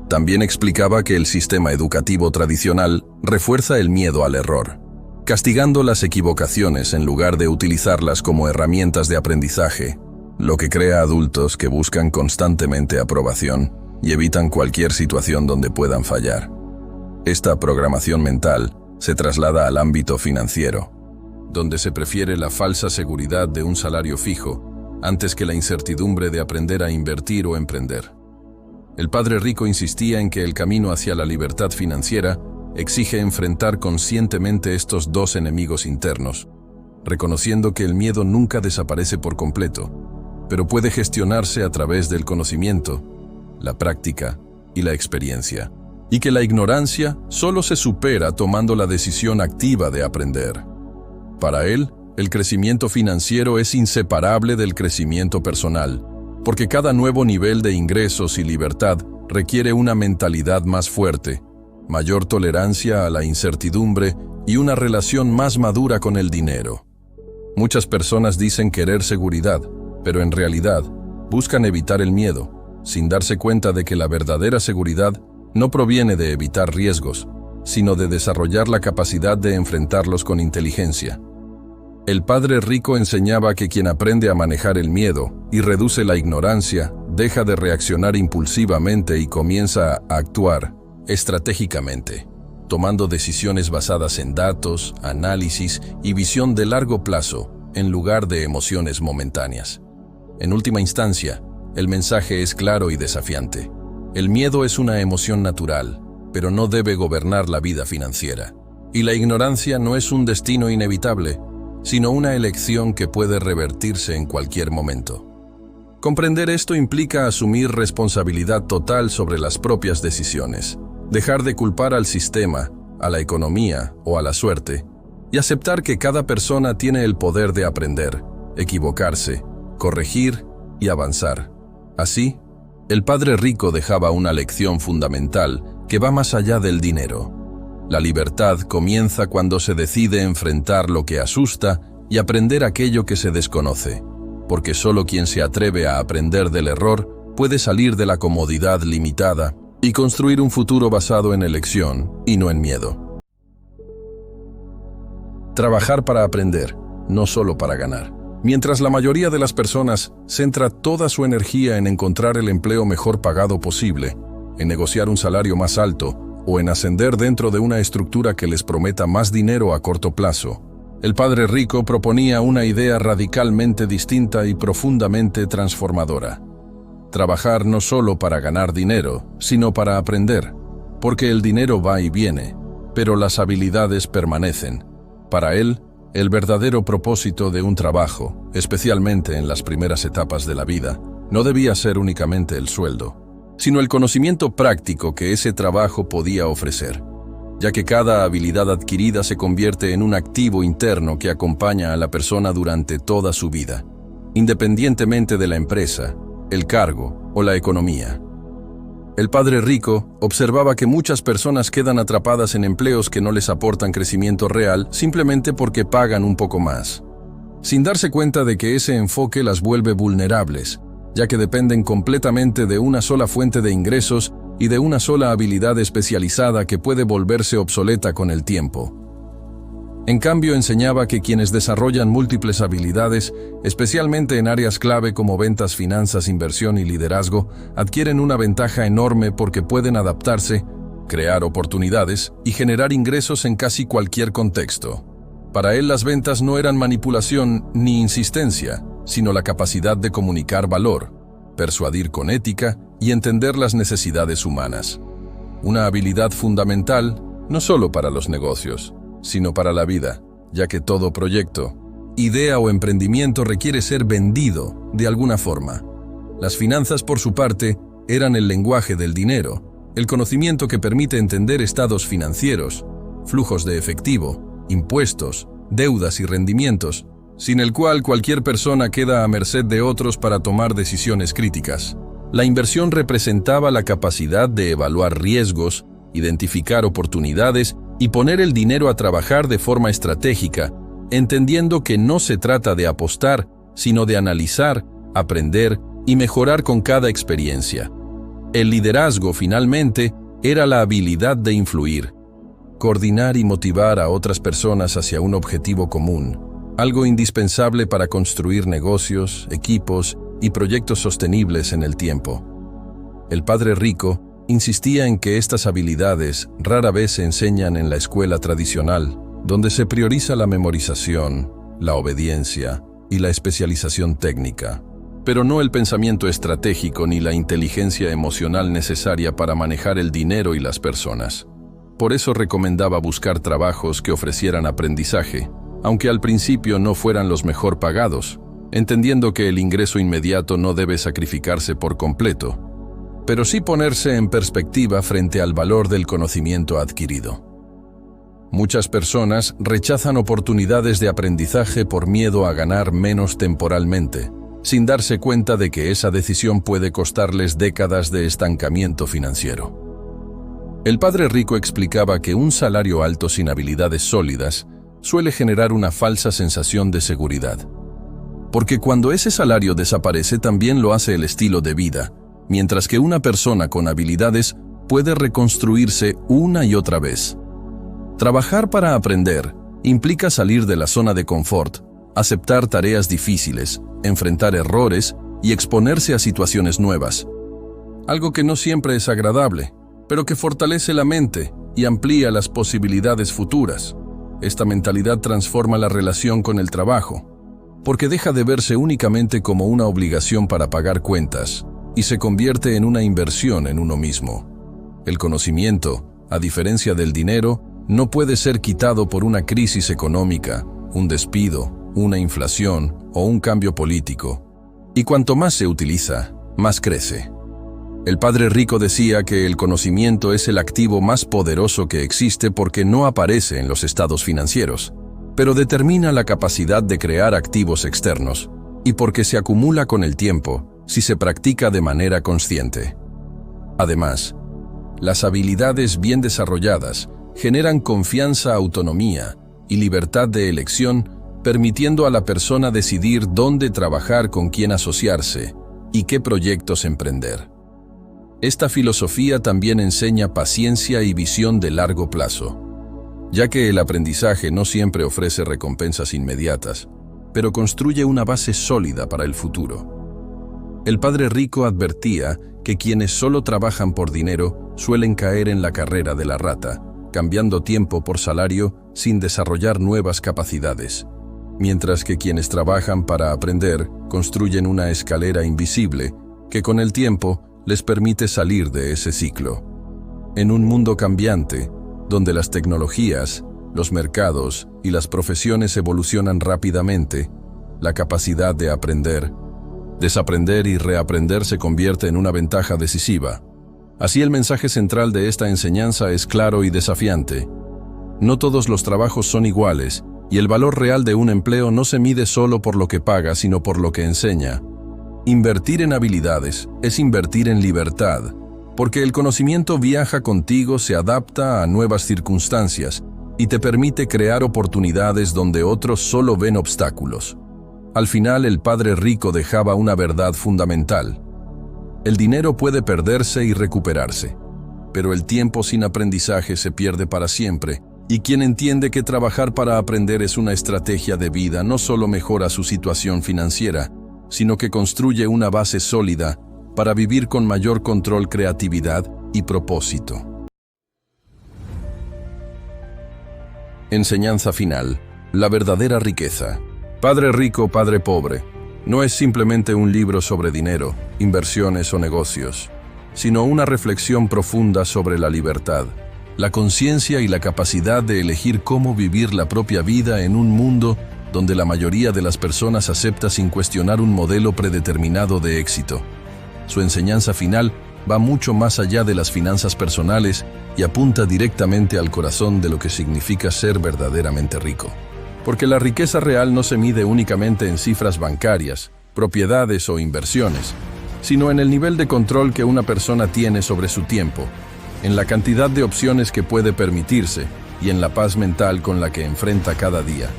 También explicaba que el sistema educativo tradicional refuerza el miedo al error, castigando las equivocaciones en lugar de utilizarlas como herramientas de aprendizaje, lo que crea adultos que buscan constantemente aprobación y evitan cualquier situación donde puedan fallar. Esta programación mental se traslada al ámbito financiero, donde se prefiere la falsa seguridad de un salario fijo antes que la incertidumbre de aprender a invertir o emprender. El padre rico insistía en que el camino hacia la libertad financiera exige enfrentar conscientemente estos dos enemigos internos, reconociendo que el miedo nunca desaparece por completo, pero puede gestionarse a través del conocimiento, la práctica y la experiencia, y que la ignorancia solo se supera tomando la decisión activa de aprender. Para él, el crecimiento financiero es inseparable del crecimiento personal, porque cada nuevo nivel de ingresos y libertad requiere una mentalidad más fuerte, mayor tolerancia a la incertidumbre y una relación más madura con el dinero. Muchas personas dicen querer seguridad, pero en realidad buscan evitar el miedo, sin darse cuenta de que la verdadera seguridad no proviene de evitar riesgos, sino de desarrollar la capacidad de enfrentarlos con inteligencia. El padre rico enseñaba que quien aprende a manejar el miedo y reduce la ignorancia, deja de reaccionar impulsivamente y comienza a actuar estratégicamente, tomando decisiones basadas en datos, análisis y visión de largo plazo, en lugar de emociones momentáneas. En última instancia, el mensaje es claro y desafiante. El miedo es una emoción natural, pero no debe gobernar la vida financiera. Y la ignorancia no es un destino inevitable, sino una elección que puede revertirse en cualquier momento. Comprender esto implica asumir responsabilidad total sobre las propias decisiones, dejar de culpar al sistema, a la economía o a la suerte, y aceptar que cada persona tiene el poder de aprender, equivocarse, corregir y avanzar. Así, el padre rico dejaba una lección fundamental que va más allá del dinero. La libertad comienza cuando se decide enfrentar lo que asusta y aprender aquello que se desconoce, porque solo quien se atreve a aprender del error puede salir de la comodidad limitada y construir un futuro basado en elección y no en miedo. Trabajar para aprender, no solo para ganar. Mientras la mayoría de las personas centra toda su energía en encontrar el empleo mejor pagado posible, en negociar un salario más alto o en ascender dentro de una estructura que les prometa más dinero a corto plazo, el padre rico proponía una idea radicalmente distinta y profundamente transformadora. Trabajar no solo para ganar dinero, sino para aprender, porque el dinero va y viene, pero las habilidades permanecen. Para él, el verdadero propósito de un trabajo, especialmente en las primeras etapas de la vida, no debía ser únicamente el sueldo, sino el conocimiento práctico que ese trabajo podía ofrecer, ya que cada habilidad adquirida se convierte en un activo interno que acompaña a la persona durante toda su vida, independientemente de la empresa, el cargo o la economía. El padre rico observaba que muchas personas quedan atrapadas en empleos que no les aportan crecimiento real simplemente porque pagan un poco más, sin darse cuenta de que ese enfoque las vuelve vulnerables, ya que dependen completamente de una sola fuente de ingresos y de una sola habilidad especializada que puede volverse obsoleta con el tiempo. En cambio, enseñaba que quienes desarrollan múltiples habilidades, especialmente en áreas clave como ventas, finanzas, inversión y liderazgo, adquieren una ventaja enorme porque pueden adaptarse, crear oportunidades y generar ingresos en casi cualquier contexto. Para él, las ventas no eran manipulación ni insistencia, sino la capacidad de comunicar valor, persuadir con ética y entender las necesidades humanas. Una habilidad fundamental no solo para los negocios, sino para la vida, ya que todo proyecto, idea o emprendimiento requiere ser vendido de alguna forma. Las finanzas, por su parte, eran el lenguaje del dinero, el conocimiento que permite entender estados financieros, flujos de efectivo, impuestos, deudas y rendimientos, sin el cual cualquier persona queda a merced de otros para tomar decisiones críticas. La inversión representaba la capacidad de evaluar riesgos, identificar oportunidades y poner el dinero a trabajar de forma estratégica, entendiendo que no se trata de apostar, sino de analizar, aprender y mejorar con cada experiencia. El liderazgo, finalmente, era la habilidad de influir, coordinar y motivar a otras personas hacia un objetivo común, algo indispensable para construir negocios, equipos y proyectos sostenibles en el tiempo. El padre rico insistía en que estas habilidades rara vez se enseñan en la escuela tradicional, donde se prioriza la memorización, la obediencia y la especialización técnica, pero no el pensamiento estratégico ni la inteligencia emocional necesaria para manejar el dinero y las personas. Por eso recomendaba buscar trabajos que ofrecieran aprendizaje, aunque al principio no fueran los mejor pagados, entendiendo que el ingreso inmediato no debe sacrificarse por completo, pero sí ponerse en perspectiva frente al valor del conocimiento adquirido. Muchas personas rechazan oportunidades de aprendizaje por miedo a ganar menos temporalmente, sin darse cuenta de que esa decisión puede costarles décadas de estancamiento financiero. El padre rico explicaba que un salario alto sin habilidades sólidas suele generar una falsa sensación de seguridad, porque cuando ese salario desaparece también lo hace el estilo de vida, mientras que una persona con habilidades puede reconstruirse una y otra vez. Trabajar para aprender implica salir de la zona de confort, aceptar tareas difíciles, enfrentar errores y exponerse a situaciones nuevas. Algo que no siempre es agradable, pero que fortalece la mente y amplía las posibilidades futuras. Esta mentalidad transforma la relación con el trabajo, porque deja de verse únicamente como una obligación para pagar cuentas y se convierte en una inversión en uno mismo. El conocimiento, a diferencia del dinero, no puede ser quitado por una crisis económica, un despido, una inflación o un cambio político. Y cuanto más se utiliza, más crece. El padre rico decía que el conocimiento es el activo más poderoso que existe porque no aparece en los estados financieros, pero determina la capacidad de crear activos externos, y porque se acumula con el tiempo si se practica de manera consciente. Además, las habilidades bien desarrolladas generan confianza, autonomía y libertad de elección, permitiendo a la persona decidir dónde trabajar, con quién asociarse y qué proyectos emprender. Esta filosofía también enseña paciencia y visión de largo plazo, ya que el aprendizaje no siempre ofrece recompensas inmediatas, pero construye una base sólida para el futuro. El padre rico advertía que quienes solo trabajan por dinero suelen caer en la carrera de la rata, cambiando tiempo por salario sin desarrollar nuevas capacidades, mientras que quienes trabajan para aprender construyen una escalera invisible que con el tiempo les permite salir de ese ciclo. En un mundo cambiante, donde las tecnologías, los mercados y las profesiones evolucionan rápidamente, la capacidad de aprender, desaprender y reaprender se convierte en una ventaja decisiva. Así, el mensaje central de esta enseñanza es claro y desafiante. No todos los trabajos son iguales, y el valor real de un empleo no se mide solo por lo que paga, sino por lo que enseña. Invertir en habilidades es invertir en libertad, porque el conocimiento viaja contigo, se adapta a nuevas circunstancias y te permite crear oportunidades donde otros solo ven obstáculos. Al final, el padre rico dejaba una verdad fundamental. El dinero puede perderse y recuperarse, pero el tiempo sin aprendizaje se pierde para siempre, y quien entiende que trabajar para aprender es una estrategia de vida no solo mejora su situación financiera, sino que construye una base sólida para vivir con mayor control, creatividad y propósito. Enseñanza final: la verdadera riqueza. Padre rico, padre pobre, no es simplemente un libro sobre dinero, inversiones o negocios, sino una reflexión profunda sobre la libertad, la conciencia y la capacidad de elegir cómo vivir la propia vida en un mundo donde la mayoría de las personas acepta sin cuestionar un modelo predeterminado de éxito. Su enseñanza final va mucho más allá de las finanzas personales y apunta directamente al corazón de lo que significa ser verdaderamente rico. Porque la riqueza real no se mide únicamente en cifras bancarias, propiedades o inversiones, sino en el nivel de control que una persona tiene sobre su tiempo, en la cantidad de opciones que puede permitirse y en la paz mental con la que enfrenta cada día.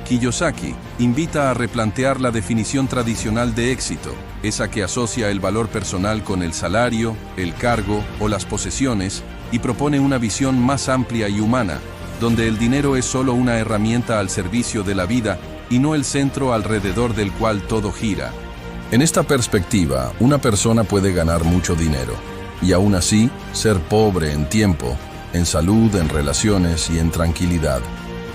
Kiyosaki invita a replantear la definición tradicional de éxito, esa que asocia el valor personal con el salario, el cargo o las posesiones, y propone una visión más amplia y humana, donde el dinero es solo una herramienta al servicio de la vida y no el centro alrededor del cual todo gira. En esta perspectiva, una persona puede ganar mucho dinero y aún así ser pobre en tiempo, en salud, en relaciones y en tranquilidad,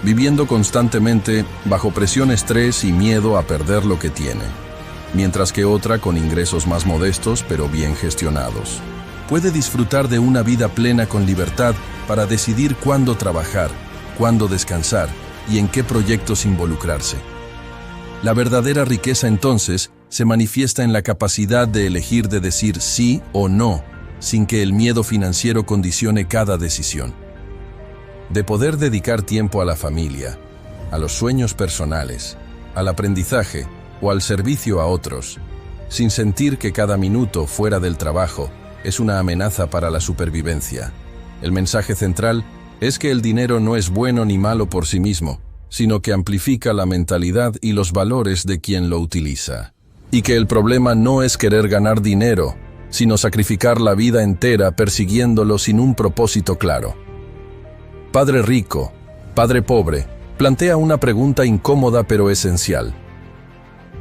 viviendo constantemente bajo presión, estrés y miedo a perder lo que tiene, mientras que otra, con ingresos más modestos pero bien gestionados, puede disfrutar de una vida plena con libertad para decidir cuándo trabajar, cuándo descansar y en qué proyectos involucrarse. La verdadera riqueza entonces se manifiesta en la capacidad de elegir, de decir sí o no, sin que el miedo financiero condicione cada decisión. De poder dedicar tiempo a la familia, a los sueños personales, al aprendizaje o al servicio a otros, sin sentir que cada minuto fuera del trabajo es una amenaza para la supervivencia. El mensaje central es que el dinero no es bueno ni malo por sí mismo, sino que amplifica la mentalidad y los valores de quien lo utiliza. Y que el problema no es querer ganar dinero, sino sacrificar la vida entera persiguiéndolo sin un propósito claro. Padre rico, padre pobre, plantea una pregunta incómoda pero esencial.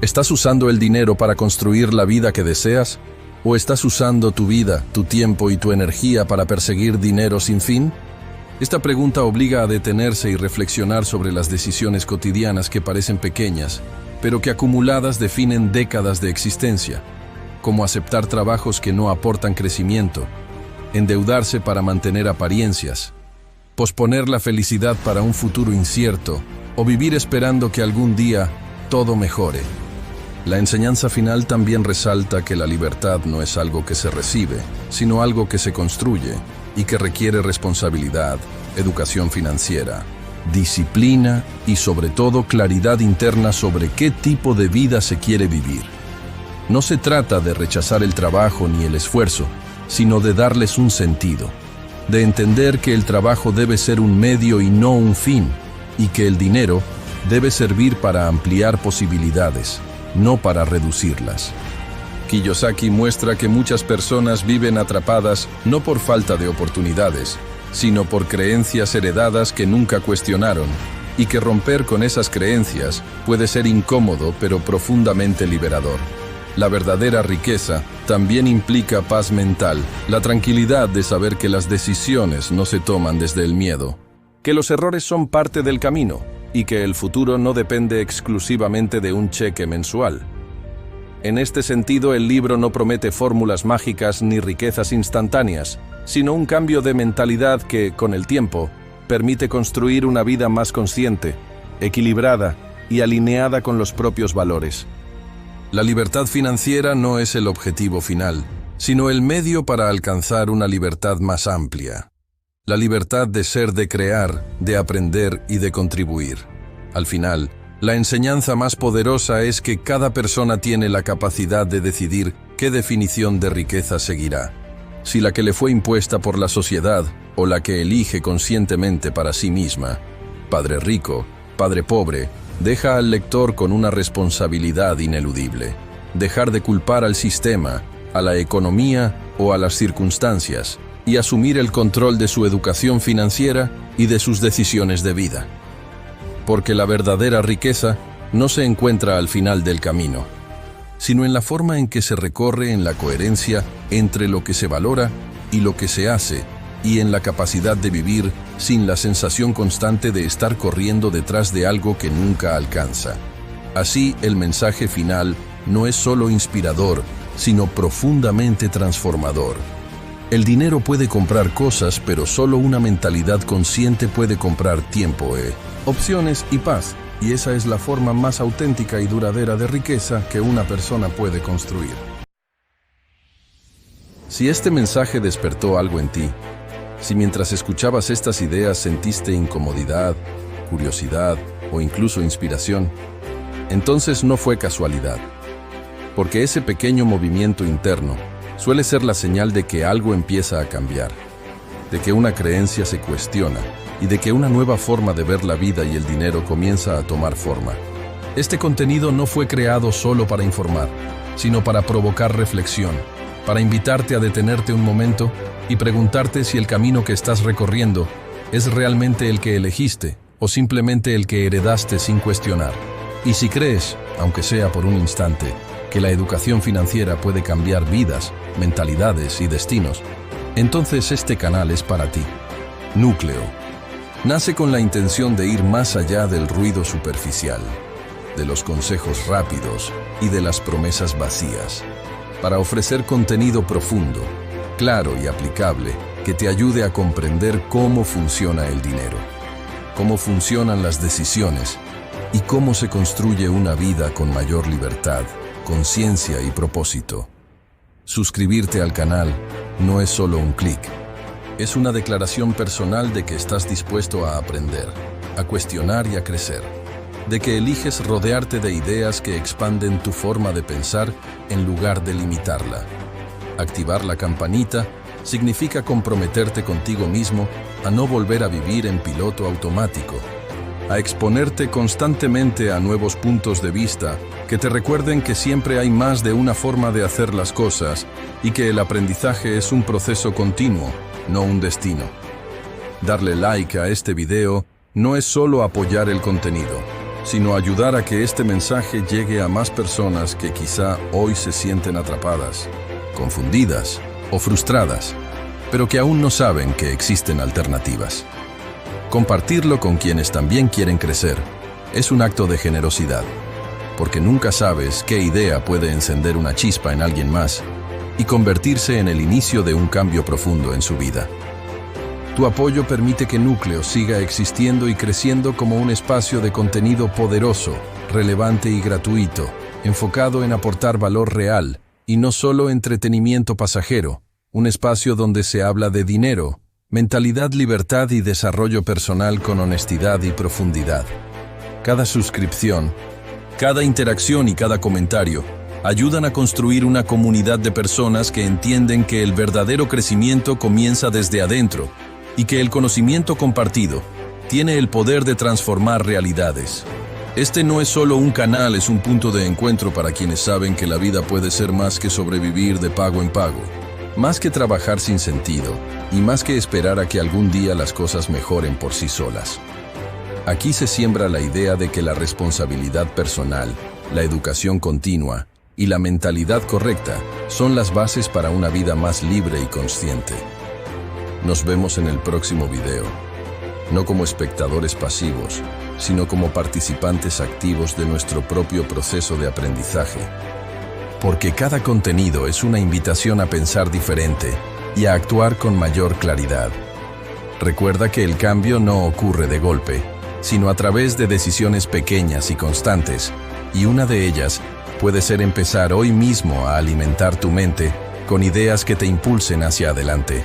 ¿Estás usando el dinero para construir la vida que deseas? ¿O estás usando tu vida, tu tiempo y tu energía para perseguir dinero sin fin? Esta pregunta obliga a detenerse y reflexionar sobre las decisiones cotidianas que parecen pequeñas, pero que acumuladas definen décadas de existencia, como aceptar trabajos que no aportan crecimiento, endeudarse para mantener apariencias, posponer la felicidad para un futuro incierto o vivir esperando que algún día todo mejore. La enseñanza final también resalta que la libertad no es algo que se recibe, sino algo que se construye y que requiere responsabilidad, educación financiera, disciplina y sobre todo claridad interna sobre qué tipo de vida se quiere vivir. No se trata de rechazar el trabajo ni el esfuerzo, sino de darles un sentido, de entender que el trabajo debe ser un medio y no un fin, y que el dinero debe servir para ampliar posibilidades, no para reducirlas. Kiyosaki muestra que muchas personas viven atrapadas no por falta de oportunidades, sino por creencias heredadas que nunca cuestionaron, y que romper con esas creencias puede ser incómodo pero profundamente liberador. La verdadera riqueza también implica paz mental, la tranquilidad de saber que las decisiones no se toman desde el miedo, que los errores son parte del camino y que el futuro no depende exclusivamente de un cheque mensual. En este sentido, el libro no promete fórmulas mágicas ni riquezas instantáneas, sino un cambio de mentalidad que, con el tiempo, permite construir una vida más consciente, equilibrada y alineada con los propios valores. La libertad financiera no es el objetivo final, sino el medio para alcanzar una libertad más amplia. La libertad de ser, de crear, de aprender y de contribuir. Al final, la enseñanza más poderosa es que cada persona tiene la capacidad de decidir qué definición de riqueza seguirá. Si la que le fue impuesta por la sociedad o la que elige conscientemente para sí misma. Padre rico, padre pobre, deja al lector con una responsabilidad ineludible. Dejar de culpar al sistema, a la economía o a las circunstancias, y asumir el control de su educación financiera y de sus decisiones de vida. Porque la verdadera riqueza no se encuentra al final del camino, sino en la forma en que se recorre, en la coherencia entre lo que se valora y lo que se hace, y en la capacidad de vivir sin la sensación constante de estar corriendo detrás de algo que nunca alcanza. Así, el mensaje final no es solo inspirador, sino profundamente transformador. El dinero puede comprar cosas, pero solo una mentalidad consciente puede comprar tiempo, opciones y paz. Y esa es la forma más auténtica y duradera de riqueza que una persona puede construir. Si este mensaje despertó algo en ti, si mientras escuchabas estas ideas sentiste incomodidad, curiosidad o incluso inspiración, entonces no fue casualidad. Porque ese pequeño movimiento interno suele ser la señal de que algo empieza a cambiar, de que una creencia se cuestiona y de que una nueva forma de ver la vida y el dinero comienza a tomar forma. Este contenido no fue creado solo para informar, sino para provocar reflexión, para invitarte a detenerte un momento y preguntarte si el camino que estás recorriendo es realmente el que elegiste o simplemente el que heredaste sin cuestionar. Y si crees, aunque sea por un instante, que la educación financiera puede cambiar vidas, mentalidades y destinos, entonces este canal es para ti. Núcleo. Nace con la intención de ir más allá del ruido superficial, de los consejos rápidos y de las promesas vacías, para ofrecer contenido profundo, claro y aplicable que te ayude a comprender cómo funciona el dinero, cómo funcionan las decisiones y cómo se construye una vida con mayor libertad, conciencia y propósito. Suscribirte al canal no es solo un clic, es una declaración personal de que estás dispuesto a aprender, a cuestionar y a crecer, de que eliges rodearte de ideas que expanden tu forma de pensar en lugar de limitarla. Activar la campanita significa comprometerte contigo mismo a no volver a vivir en piloto automático, a exponerte constantemente a nuevos puntos de vista que te recuerden que siempre hay más de una forma de hacer las cosas y que el aprendizaje es un proceso continuo, no un destino. Darle like a este video no es solo apoyar el contenido, sino ayudar a que este mensaje llegue a más personas que quizá hoy se sienten atrapadas, confundidas o frustradas, pero que aún no saben que existen alternativas. Compartirlo con quienes también quieren crecer es un acto de generosidad, porque nunca sabes qué idea puede encender una chispa en alguien más y convertirse en el inicio de un cambio profundo en su vida. Tu apoyo permite que Núcleo siga existiendo y creciendo como un espacio de contenido poderoso, relevante y gratuito, enfocado en aportar valor real y no solo entretenimiento pasajero, un espacio donde se habla de dinero, mentalidad, libertad y desarrollo personal con honestidad y profundidad. Cada suscripción, cada interacción y cada comentario ayudan a construir una comunidad de personas que entienden que el verdadero crecimiento comienza desde adentro y que el conocimiento compartido tiene el poder de transformar realidades. Este no es solo un canal, es un punto de encuentro para quienes saben que la vida puede ser más que sobrevivir de pago en pago, más que trabajar sin sentido y más que esperar a que algún día las cosas mejoren por sí solas. Aquí se siembra la idea de que la responsabilidad personal, la educación continua y la mentalidad correcta son las bases para una vida más libre y consciente. Nos vemos en el próximo video, no como espectadores pasivos, sino como participantes activos de nuestro propio proceso de aprendizaje. Porque cada contenido es una invitación a pensar diferente y a actuar con mayor claridad. Recuerda que el cambio no ocurre de golpe, sino a través de decisiones pequeñas y constantes, y una de ellas puede ser empezar hoy mismo a alimentar tu mente con ideas que te impulsen hacia adelante.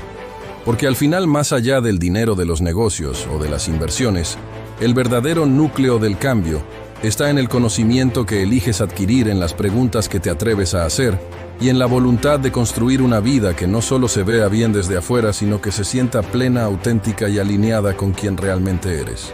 Porque al final, más allá del dinero de los negocios o de las inversiones, el verdadero núcleo del cambio está en el conocimiento que eliges adquirir, en las preguntas que te atreves a hacer y en la voluntad de construir una vida que no solo se vea bien desde afuera, sino que se sienta plena, auténtica y alineada con quien realmente eres.